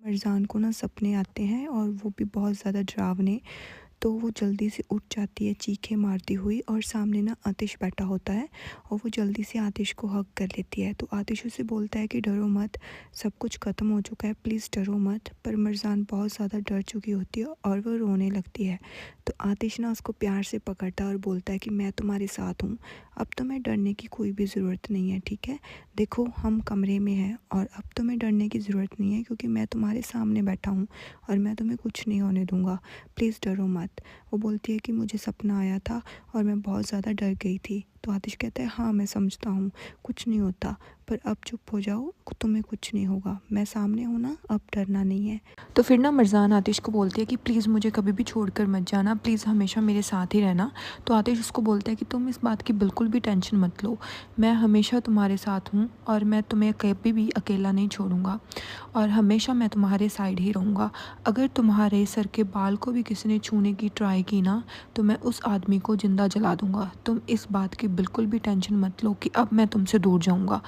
मरजान को ना सपने आते हैं और वो भी बहुत ज़्यादा डरावने। तो वो जल्दी से उठ जाती है चीखें मारती हुई, और सामने ना आतिश बैठा होता है और वो जल्दी से आतिश को हग कर लेती है। तो आतिश उसे बोलता है कि डरो मत, सब कुछ ख़त्म हो चुका है, प्लीज़ डरो मत। पर मरजान बहुत ज़्यादा डर चुकी होती है और वो रोने लगती है। तो आतिश ना उसको प्यार से पकड़ता है और बोलता है कि मैं तुम्हारे साथ हूँ, अब तुम्हें डरने की कोई भी ज़रूरत नहीं है, ठीक है। देखो हम कमरे में हैं और अब तुम्हें डरने की ज़रूरत नहीं है, क्योंकि मैं तुम्हारे सामने बैठा हूँ और मैं तुम्हें कुछ नहीं होने दूँगा, प्लीज़ डरो मत। वो बोलती है कि मुझे सपना आया था और मैं बहुत ज़्यादा डर गई थी। तो आतिश कहता है हाँ मैं समझता हूँ, कुछ नहीं होता, पर अब चुप हो जाओ, तुम्हें कुछ नहीं होगा, मैं सामने हूँ ना, अब डरना नहीं है। तो फिर ना मरजान आतिश को बोलती है कि प्लीज़ मुझे कभी भी छोड़कर मत जाना, प्लीज़ हमेशा मेरे साथ ही रहना। तो आतिश उसको बोलता है कि तुम इस बात की बिल्कुल भी टेंशन मत लो, मैं हमेशा तुम्हारे साथ हूँ और मैं तुम्हें कभी भी अकेला नहीं छोड़ूंगा और हमेशा मैं तुम्हारे साइड ही रहूँगा। अगर तुम्हारे सर के बाल को भी किसी ने छूने की ट्राई की ना, तो मैं उस आदमी को ज़िंदा जला दूँगा। तुम इस बात की बिल्कुल भी टेंशन मत लो कि अब मैं तुमसे दूर जाऊँगा।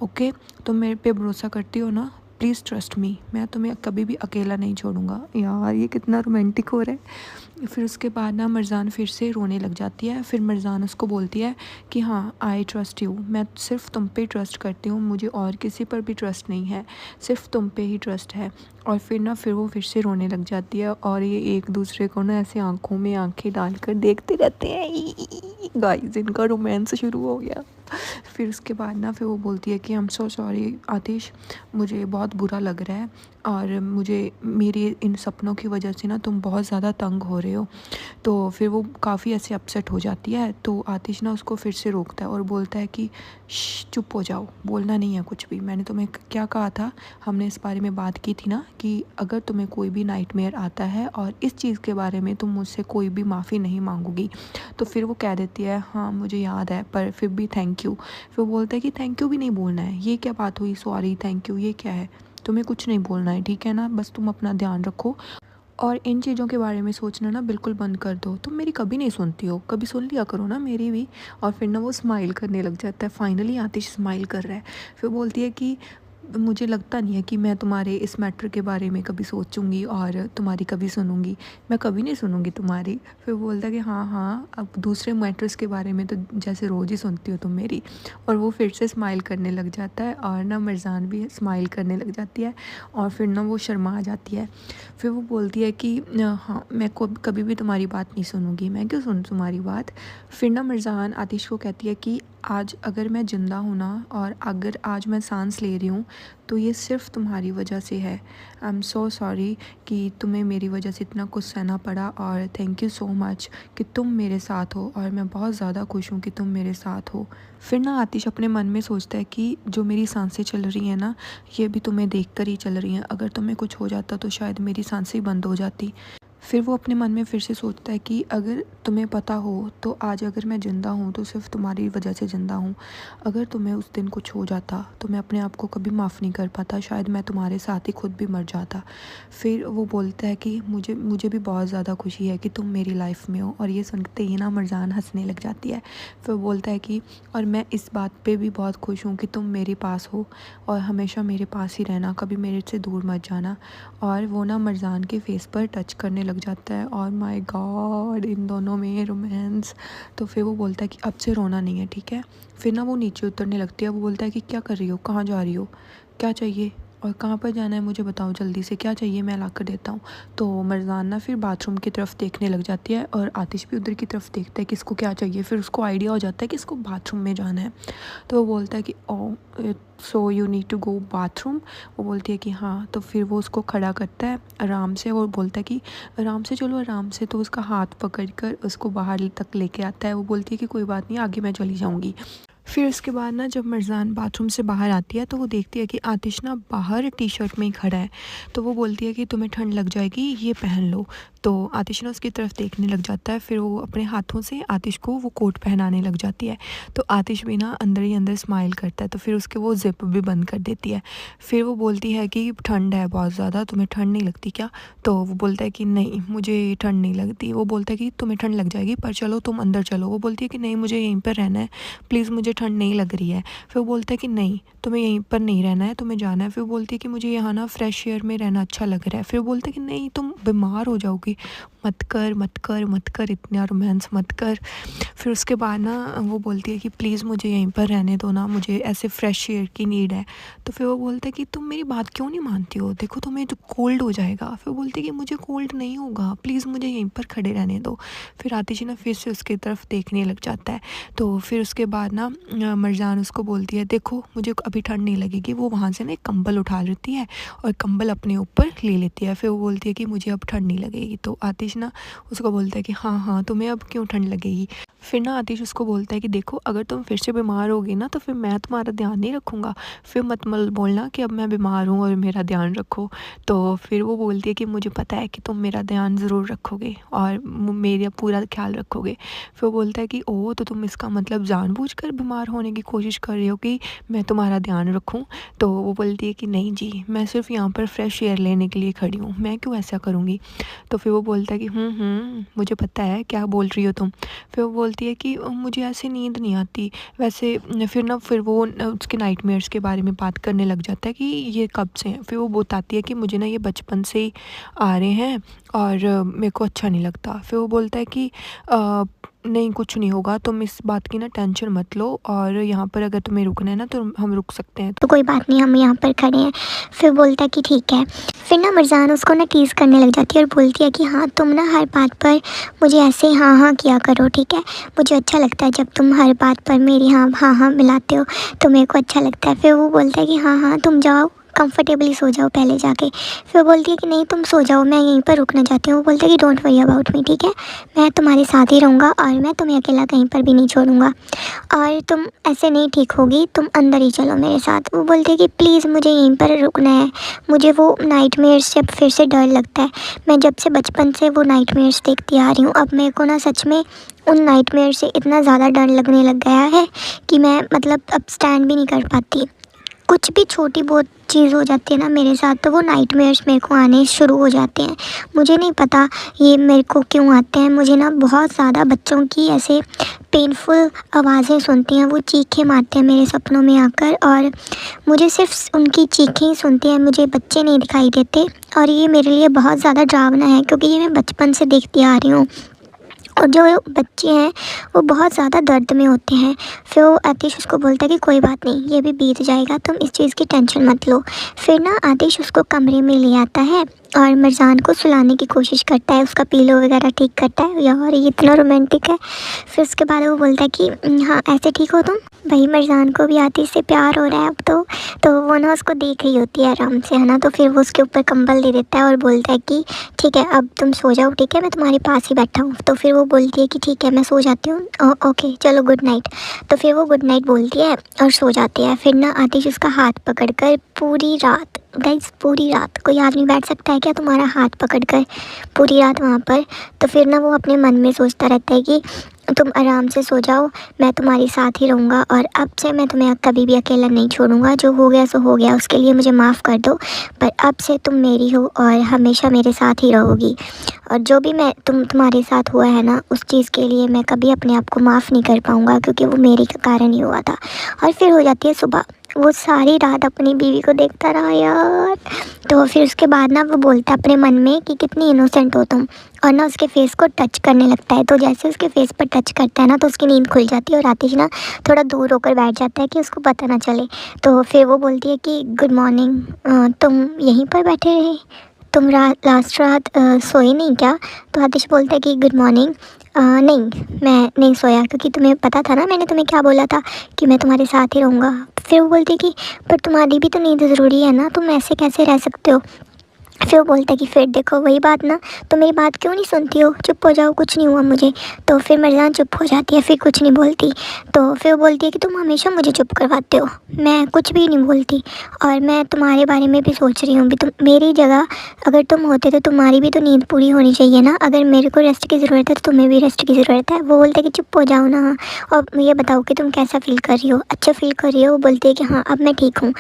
ओके, तुम मेरे पे भरोसा करती हो ना, प्लीज़ ट्रस्ट मी, मैं तुम्हें कभी भी अकेला नहीं छोड़ूंगा। यार ये कितना रोमांटिक हो रहा है। फिर उसके बाद ना मरजान फिर से रोने लग जाती है। फिर मरजान उसको बोलती है कि हाँ आई ट्रस्ट यू, मैं सिर्फ तुम पे ट्रस्ट करती हूँ, मुझे और किसी पर भी ट्रस्ट नहीं है, सिर्फ तुम पे ही ट्रस्ट है। और फिर वो फिर से रोने लग जाती है और ये एक दूसरे को ना ऐसे आंखों में आंखें डालकर देखते रहते हैं। गाइस इनका रोमांस शुरू हो गया। फिर उसके बाद ना फिर वो बोलती है कि आई एम सो सॉरी आतिश, मुझे बहुत बुरा लग रहा है और मुझे मेरे इन सपनों की वजह से ना तुम बहुत ज़्यादा तंग हो रहे हो। तो फिर वो काफ़ी ऐसे अपसेट हो जाती है। तो आतिश ना उसको फिर से रोकता है और बोलता है कि चुप हो जाओ, बोलना नहीं है कुछ भी। मैंने तुम्हें क्या कहा था, हमने इस बारे में बात की थी ना कि अगर तुम्हें कोई भी नाइटमेयर आता है और इस चीज़ के बारे में तुम मुझसे कोई भी माफ़ी नहीं मांगोगी। तो फिर वो कह देती है हाँ मुझे याद है, पर फिर भी थैंक यू। फिर वो बोलता है कि थैंक यू भी नहीं बोलना है, ये क्या बात हुई, सॉरी थैंक यू ये क्या है, तुम्हें कुछ नहीं बोलना है, ठीक है ना, बस तुम अपना ध्यान रखो और इन चीज़ों के बारे में सोचना ना बिल्कुल बंद कर दो। तुम मेरी कभी नहीं सुनती हो, कभी सुन लिया करो ना मेरी भी। और फिर ना वो स्माइल करने लग जाता है, फाइनली आतिश स्माइल कर रहा है। फिर बोलती है कि मुझे लगता नहीं है कि मैं तुम्हारे इस मैटर के बारे में कभी सोचूंगी और तुम्हारी कभी सुनूंगी, मैं कभी नहीं सुनूंगी तुम्हारी। फिर बोलता है कि हाँ हाँ, अब दूसरे मैटर्स के बारे में तो जैसे रोज़ ही सुनती हो तुम मेरी। और वो फिर से स्माइल करने लग जाता है और ना मरजान भी स्माइल करने लग जाती है और फिर ना वो शर्मा जाती है। फिर वो बोलती है कि हाँ मैं कभी भी तुम्हारी बात नहीं सुनूंगी, मैं क्यों सुन तुम्हारी बात। फिर ना मरजान आतिश को कहती है कि आज अगर मैं ज़िंदा हूँ ना और अगर आज मैं सांस ले रही हूँ तो ये सिर्फ तुम्हारी वजह से है। आई एम सो सॉरी कि तुम्हें मेरी वजह से इतना कुछ सहना पड़ा, और थैंक यू सो मच कि तुम मेरे साथ हो और मैं बहुत ज़्यादा खुश हूँ कि तुम मेरे साथ हो। फिर ना आतिश अपने मन में सोचता है कि जो मेरी सांसें चल रही हैं ना, ये भी तुम्हें देख कर ही चल रही हैं, अगर तुम्हें कुछ हो जाता तो शायद मेरी सांसें बंद हो जाती। फिर वो अपने मन में फिर से सोचता है कि अगर तुम्हें पता हो तो आज अगर मैं ज़िंदा हूँ तो सिर्फ तुम्हारी वजह से ज़िंदा हूँ, अगर तुम्हें उस दिन कुछ हो जाता तो मैं अपने आप को कभी माफ़ नहीं कर पाता, शायद मैं तुम्हारे साथ ही खुद भी मर जाता। फिर वो बोलता है कि मुझे मुझे भी बहुत ज़्यादा खुशी है कि तुम मेरी लाइफ में हो। और ये सुनते ही ना मरजान हंसने लग जाती है। फिर बोलता है कि और मैं इस बात पे भी बहुत खुश हूँ कि तुम मेरे पास हो और हमेशा मेरे पास ही रहना, कभी मेरे से दूर मत जाना। और वो ना मरजान के फेस पर टच करने लग जाता है और माय गॉड इन दोनों में रोमांस। तो फिर वो बोलता है कि अब से रोना नहीं है, ठीक है। फिर ना वो नीचे उतरने लगती है। वो बोलता है कि क्या कर रही हो, कहाँ जा रही हो, क्या चाहिए और कहाँ पर जाना है, मुझे बताओ जल्दी से, क्या चाहिए मैं ला कर देता हूँ। तो मरजान ना फिर बाथरूम की तरफ देखने लग जाती है और आतिश भी उधर की तरफ देखता है कि इसको क्या चाहिए। फिर उसको आइडिया हो जाता है कि इसको बाथरूम में जाना है। तो वो बोलता है कि oh so you need to go bathroom. वो बोलती है कि हाँ। तो फिर वो उसको खड़ा करता है आराम से, वो बोलता है कि आराम से चलो आराम से। तो उसका हाथ पकड़ कर उसको बाहर तक लेके आता है। वो बोलती है कि कोई बात नहीं, आगे मैं चली जाऊँगी। फिर उसके बाद ना जब मरजान बाथरूम से बाहर आती है तो वो देखती है कि आतिश ना बाहर टी शर्ट में ही खड़ा है। तो वो बोलती है कि तुम्हें ठंड लग जाएगी, ये पहन लो। तो आतिश ना उसकी तरफ देखने लग जाता है। फिर वो अपने हाथों से आतिश को वो कोट पहनाने लग जाती है। तो आतिश भी ना अंदर ही अंदर स्माइल करता है। तो फिर उसके वो जिप भी बंद कर देती है। फिर वो बोलती है कि ठंड है बहुत ज़्यादा, तुम्हें ठंड नहीं लगती क्या। तो वो बोलता है कि नहीं मुझे ठंड नहीं लगती। वो बोलता है कि तुम्हें ठंड लग जाएगी, पर चलो तुम अंदर चलो। वो बोलती है कि नहीं मुझे यहीं पर रहना है, प्लीज़ मुझे ठंड नहीं लग रही है। फिर वो बोलता है कि नहीं, तुम्हें यहीं पर नहीं रहना है, तुम्हें जाना है। फिर वो बोलती है कि मुझे यहाँ ना फ्रेश एयर में रहना अच्छा लग रहा है। फिर वो बोलता है कि नहीं, तुम बीमार हो जाओगी, मत कर मत कर मत कर, इतना रोमांस मत कर। फिर उसके बाद ना वो बोलती है कि प्लीज़ मुझे यहीं पर रहने दो ना, मुझे ऐसे फ्रेश एयर की नीड है। तो फिर वो बोलता है कि तुम मेरी बात क्यों नहीं मानती हो, देखो तुम्हें तो कोल्ड हो जाएगा। फिर वो बोलती है कि मुझे कोल्ड नहीं होगा, प्लीज़ मुझे यहीं पर खड़े रहने दो। फिर आतिश ना फिर से उसकी तरफ देखने लग जाता है। तो फिर उसके बाद ना मरजान उसको बोलती है देखो मुझे अभी ठंड नहीं लगेगी। वो वहाँ से ना एक कंबल उठा लेती है और कंबल अपने ऊपर ले लेती है। फिर वो बोलती है कि मुझे अब ठंड नहीं लगेगी। तो आतिश ना उसको बोलता है कि हाँ हाँ, तुम्हें अब क्यों ठंड लगेगी। फिर ना आतिश उसको बोलता है कि देखो अगर तुम फिर से बीमार होगी ना तो फिर मैं तुम्हारा ध्यान नहीं रखूँगा, फिर मत बोलना कि अब मैं बीमार हूँ और मेरा ध्यान रखो। तो फिर वो बोलती है कि मुझे पता है कि तुम मेरा ध्यान ज़रूर रखोगे और मेरा पूरा ख्याल रखोगे। फिर वो बोलता है कि ओह, तो तुम इसका मतलब जानबूझकर बीमार होने की कोशिश कर रही हो कि मैं तुम्हारा ध्यान रखूँ। तो वो बोलती है कि नहीं जी, मैं सिर्फ यहाँ पर फ्रेश एयर लेने के लिए खड़ी हूँ, मैं क्यों ऐसा करूँगी। तो फिर वो बोलता है कि मुझे पता है क्या बोल रही हो तुम। फिर वो बोलती है कि मुझे ऐसे नींद नहीं आती वैसे। फिर वो उसके नाइटमेयर्स के बारे में बात करने लग जाता है कि ये कब से हैं। फिर वो बताती है कि मुझे ना ये बचपन से ही आ रहे हैं और मेरे को अच्छा नहीं लगता। फिर वो बोलता है कि नहीं कुछ नहीं होगा, तुम इस बात की ना टेंशन मत लो, और यहाँ पर अगर तुम्हें रुकना है ना तो हम रुक सकते हैं। तो कोई बात नहीं, हम यहाँ पर खड़े हैं। फिर बोलता है कि ठीक है। फिर ना मरजान उसको ना टीज़ करने लग जाती है और बोलती है कि हाँ, तुम ना हर बात पर मुझे ऐसे हाँ हाँ किया करो, ठीक है। मुझे अच्छा लगता है जब तुम हर बात पर मेरी हाँ हाँ हाँ मिलाते हो, तो मेरे को अच्छा लगता है। फिर वो बोलता है कि हाँ हाँ, तुम जाओ कंफर्टेबली सो जाओ पहले जाके। फिर बोलती है कि नहीं, तुम सो जाओ, मैं यहीं पर रुकना चाहती हूँ। वो बोलता है कि डोंट वरी अबाउट मी, ठीक है, मैं तुम्हारे साथ ही रहूँगा और मैं तुम्हें अकेला कहीं पर भी नहीं छोड़ूंगा, और तुम ऐसे नहीं ठीक होगी, तुम अंदर ही चलो मेरे साथ। वो बोलती है कि प्लीज़ मुझे यहीं पर रुकना है, मुझे वो नाइटमेयर्स से फिर से डर लगता है। मैं जब से बचपन से वो नाइटमेयर्स देखती आ रही हूँ, अब मेरे को ना सच में उन नाइटमेयर से इतना ज़्यादा डर लगने लग गया है कि मैं मतलब अब स्टैंड भी नहीं कर पाती। कुछ भी छोटी बहुत चीज़ हो जाती है ना मेरे साथ, तो वो नाइटमेयर्स मेरे को आने शुरू हो जाते हैं। मुझे नहीं पता ये मेरे को क्यों आते हैं। मुझे ना बहुत ज़्यादा बच्चों की ऐसे पेनफुल आवाज़ें सुनती हैं, वो चीखें मारते हैं मेरे सपनों में आकर, और मुझे सिर्फ उनकी चीखें ही सुनती हैं, मुझे बच्चे नहीं दिखाई देते। और ये मेरे लिए बहुत ज़्यादा डरावना है क्योंकि ये मैं बचपन से देखती आ रही हूँ, और जो बच्चे हैं वो बहुत ज़्यादा दर्द में होते हैं। फिर वो आतिश उसको बोलता है कि कोई बात नहीं, ये भी बीत जाएगा, तुम इस चीज़ की टेंशन मत लो। फिर ना आतिश उसको कमरे में ले आता है और मरजान को सुलाने की कोशिश करता है, उसका पीलो वगैरह ठीक करता है। यार ये इतना रोमांटिक है। फिर उसके बाद वो बोलता है कि हाँ, ऐसे ठीक हो तुम। भाई मरजान को भी आतिश से प्यार हो रहा है अब तो वो ना उसको देख रही होती है आराम से, है ना। तो फिर वो उसके ऊपर कंबल दे देता है और बोलता है कि ठीक है, अब तुम सो जाओ, ठीक है, मैं तुम्हारे पास ही बैठा हूँ। तो फिर वो बोलती है कि ठीक है, मैं सो जाती हूँ, ओके चलो गुड नाइट। तो फिर वो गुड नाइट बोलती है और सो जाती है। फिर ना आतिश उसका हाथ पकड़कर पूरी रात, गाइस पूरी रात, कोई आदमी बैठ सकता है क्या तुम्हारा हाथ पकड़कर पूरी रात वहाँ पर। तो फिर ना वो अपने मन में सोचता रहता है कि तुम आराम से सो जाओ, मैं तुम्हारे साथ ही रहूँगा और अब से मैं तुम्हें कभी भी अकेला नहीं छोड़ूंगा। जो हो गया सो हो गया, उसके लिए मुझे माफ़ कर दो, पर अब से तुम मेरी हो और हमेशा मेरे साथ ही रहोगी। और जो भी मैं तुम्हारे साथ हुआ है ना, उस चीज़ के लिए मैं कभी अपने आप को माफ़ नहीं कर पाऊँगा, क्योंकि वो मेरे कारण ही हुआ था। और फिर हो जाती है सुबह। वो सारी रात अपनी बीवी को देखता रहा यार। तो फिर उसके बाद ना वो बोलता है अपने मन में कि कितनी इनोसेंट हो तुम, और ना उसके फेस को टच करने लगता है। तो जैसे उसके फेस पर टच करता है ना, तो उसकी नींद खुल जाती है और आतिश ना थोड़ा दूर होकर बैठ जाता है कि उसको पता ना चले। तो फिर वो बोलती है कि गुड मॉर्निंग, तुम यहीं पर बैठे रहे, तुम लास्ट रात सोए नहीं क्या। तो आतिश बोलता है कि गुड मॉर्निंग, नहीं मैं नहीं सोया, क्योंकि तुम्हें पता था ना मैंने तुम्हें क्या बोला था कि मैं तुम्हारे साथ ही रहूँगा। फिर वो बोलती है कि पर तुम्हारी भी तो नींद ज़रूरी है ना, तुम ऐसे कैसे रह सकते हो। फिर वो बोलता है कि फिर देखो वही बात ना, तो मेरी बात क्यों नहीं सुनती हो, चुप हो जाओ, कुछ नहीं हुआ मुझे। तो फिर मरजान चुप हो जाती है, फिर कुछ नहीं बोलती। तो फिर वो बोलती है कि तुम हमेशा मुझे चुप करवाते हो, मैं कुछ भी नहीं बोलती, और मैं तुम्हारे बारे में भी सोच रही हूँ भी, तुम मेरी जगह अगर तुम होते तो तुम्हारी भी तो नींद पूरी होनी चाहिए ना। अगर मेरे को रेस्ट की ज़रूरत है तो तुम्हें भी रेस्ट की ज़रूरत है। वो बोलता है कि चुप हो जाओ ना, और ये बताओ कि तुम कैसा फ़ील कर रही हो, अच्छा फ़ील कर रही हो। वो बोलती है कि हाँ अब मैं ठीक हूँ।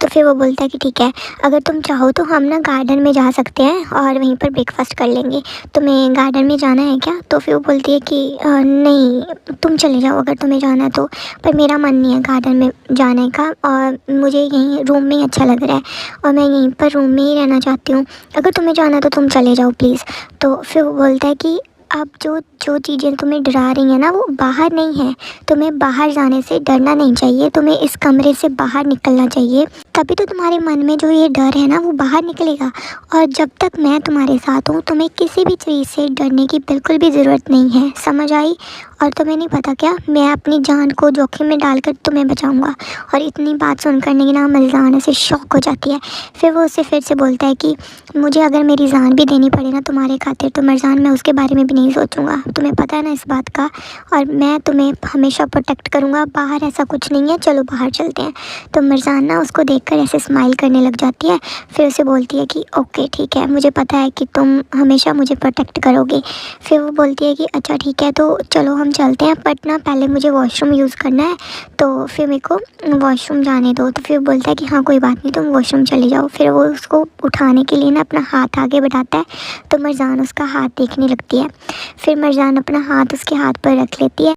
तो फिर वो बोलता है कि ठीक है, अगर तुम चाहो तो हम ना गार्डन में जा सकते हैं और वहीं पर ब्रेकफास्ट कर लेंगे, तुम्हें गार्डन में जाना है क्या? तो फिर वो बोलती है कि नहीं तुम चले जाओ अगर तुम्हें जाना है तो, पर मेरा मन नहीं है गार्डन में जाने का और मुझे यहीं रूम में ही अच्छा लग रहा है और मैं यहीं पर रूम में ही रहना चाहती हूँ, अगर तुम्हें जाना है तो तुम चले जाओ प्लीज़। तो फिर वो बोलता है कि अब जो जो चीज़ें तुम्हें डरा रही हैं ना वो बाहर नहीं है, तुम्हें बाहर जाने से डरना नहीं चाहिए, तुम्हें इस कमरे से बाहर निकलना चाहिए, तभी तो तुम्हारे मन में जो ये डर है ना वो बाहर निकलेगा। और जब तक मैं तुम्हारे साथ हूँ तुम्हें किसी भी चीज़ से डरने की बिल्कुल भी ज़रूरत नहीं है, समझ आई? और तुम्हें नहीं पता क्या, मैं अपनी जान को जोखिम में डालकर तुम्हें बचाऊंगा। और इतनी बात सुनकर नहीं ना मर्जाना से शॉक हो जाती है। फिर वो उसे फिर से बोलता है कि मुझे अगर मेरी जान भी देनी पड़े ना तुम्हारे खातिर तो मर्जान मैं उसके बारे में भी नहीं सोचूंगा, तुम्हें पता है ना इस बात का, और मैं तुम्हें हमेशा प्रोटेक्ट करूँगा, बाहर ऐसा कुछ नहीं है, चलो बाहर चलते हैं। तो मर्जान ना उसको देखकर ऐसे स्माइल करने लग जाती है। फिर उसे बोलती है कि ओके ठीक है, मुझे पता है कि तुम हमेशा मुझे प्रोटेक्ट करोगे। फिर वो बोलती है कि अच्छा ठीक है तो चलो हम चलते हैं, बट ना पहले मुझे वॉशरूम यूज़ करना है, तो फिर मेरे को वॉशरूम जाने दो। तो फिर बोलता है कि हाँ कोई बात नहीं तुम वॉशरूम चले जाओ। फिर वो उसको उठाने के लिए ना अपना हाथ आगे बढ़ाता है, तो मर्जान उसका हाथ देखने लगती है। फिर मर्जान अपना हाथ उसके हाथ पर रख लेती है